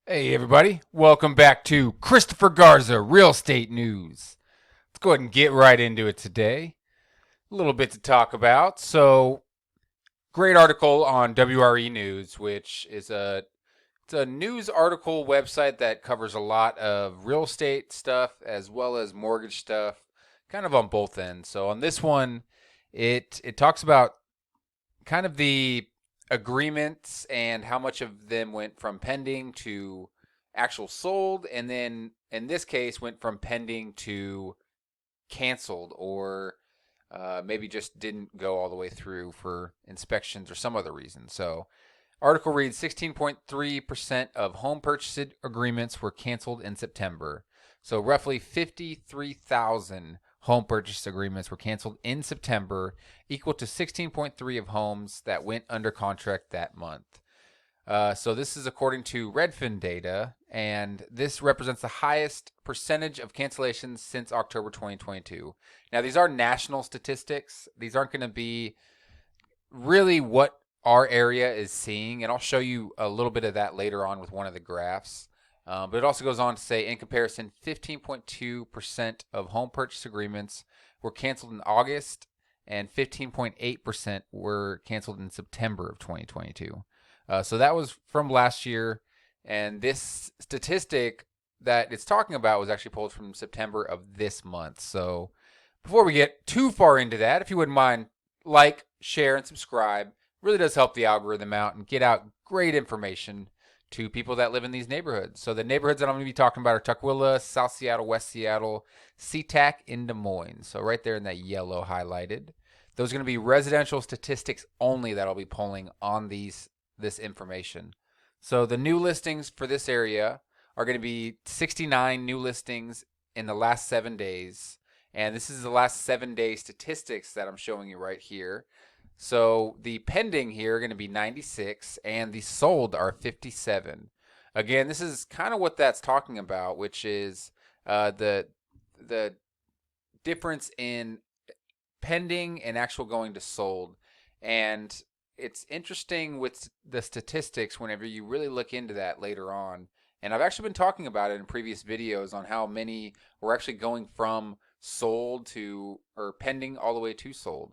Hey everybody, welcome back to Christopher Garza Real Estate News. Let's go ahead and get right into it today. A little bit to talk about. Great article on WRE News, which is a news article website that covers a lot of real estate stuff as well as mortgage stuff, kind of on both ends. So on this one, it talks about kind of the agreements and how much of them went from pending to actual sold, and then in this case went from pending to canceled or maybe just didn't go all the way through for inspections or some other reason. So article reads 16.3% of home purchase agreements were canceled in September. So roughly 53,000 home purchase agreements were canceled in September, equal to 16.3 of homes that went under contract that month. So this is according to Redfin data, and this represents the highest percentage of cancellations since October 2022. Now, these are national statistics. These aren't going to be really what our area is seeing, and I'll show you a little bit of that later on with one of the graphs. But it also goes on to say, in comparison, 15.2% of home purchase agreements were canceled in August, and 15.8% were canceled in September of 2022. So that was from last year, and this statistic that it's talking about was actually pulled from September of this month. So before we get too far into that, if you wouldn't mind, like, share, and subscribe. Really does help the algorithm out and get out great information to people that live in these neighborhoods. So the neighborhoods that I'm going to be talking about are Tukwila, South Seattle, West Seattle, Sea Tac, and Des Moines. So right there in that yellow highlighted. Those are going to be residential statistics only that I'll be pulling on this information. So the new listings for this area are going to be 69 new listings in the last 7 days. And this is the last 7 day statistics that I'm showing you right here. So the pending here are going to be 96 and the sold are 57. Again, this is kind of what that's talking about, which is the difference in pending and actual going to sold. And it's interesting with the statistics whenever you really look into that later on. And I've actually been talking about it in previous videos on how many were actually going from sold to or pending all the way to sold.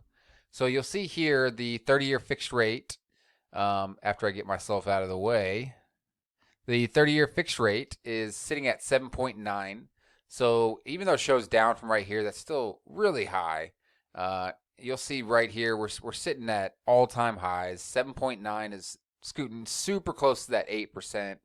So you'll see here the 30-year fixed rate. After I get myself out of the way, the 30-year fixed rate is sitting at 7.9. So even though it shows down from right here, that's still really high. You'll see right here we're sitting at all-time highs. 7.9 is scooting super close to that 8%.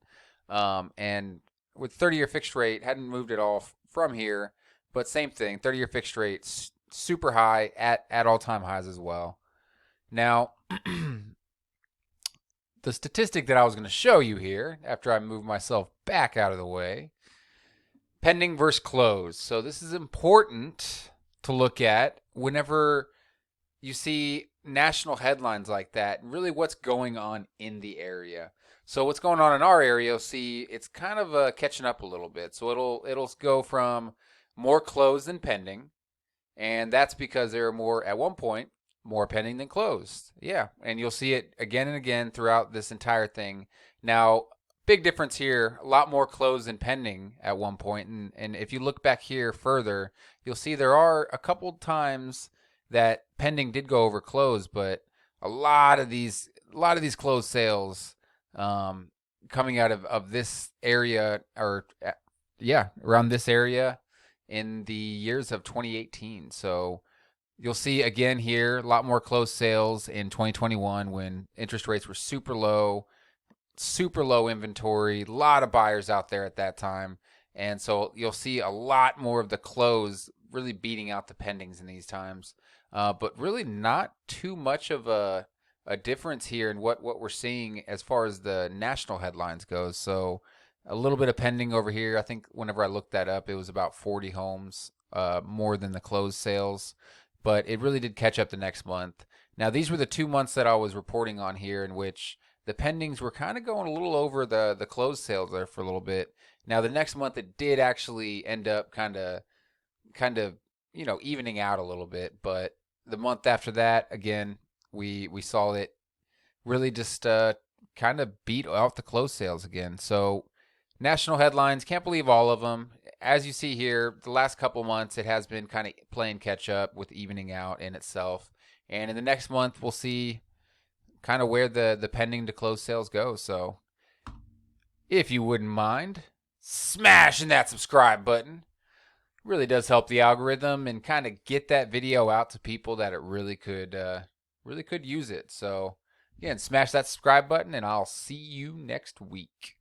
And with 30-year fixed rate, hadn't moved at all from here, but same thing, 30-year fixed rate super high at all-time highs as well. Now, the statistic that I was going to show you here, after I move myself back out of the way, pending versus closed. So this is important to look at whenever you see national headlines like that, and really what's going on in the area. So what's going on in our area, you'll see it's kind of catching up a little bit. So it'll go from more closed than pending, and that's because there are more at one point more pending than closed. Yeah, and you'll see it again and again throughout this entire thing. Now, big difference here, a lot more closed than pending at one point, and if you look back here further, you'll see there are a couple times that pending did go over closed, but a lot of these closed sales coming out of this area, or around this area in the years of 2018. So you'll see again here a lot more closed sales in 2021 when interest rates were super low inventory, a lot of buyers out there at that time. And so you'll see a lot more of the close really beating out the pendings in these times. But really not too much of a difference here in what we're seeing as far as the national headlines goes. So a little bit of pending over here. I think whenever I looked that up, it was about 40 homes more than the closed sales. But it really did catch up the next month. Now, these were the 2 months that I was reporting on here in which the pendings were kind of going a little over the closed sales there for a little bit. Now, the next month, it did actually end up kind of evening out a little bit. But the month after that, again, we saw it really just kind of beat out the closed sales again. So National headlines, can't believe all of them. As you see here, the last couple months it has been kind of playing catch up with evening out in itself. And in the next month, we'll see kind of where the pending to close sales go. So if you wouldn't mind smashing that subscribe button, it really does help the algorithm and kind of get that video out to people that it really could use it. So again, smash that subscribe button and I'll see you next week.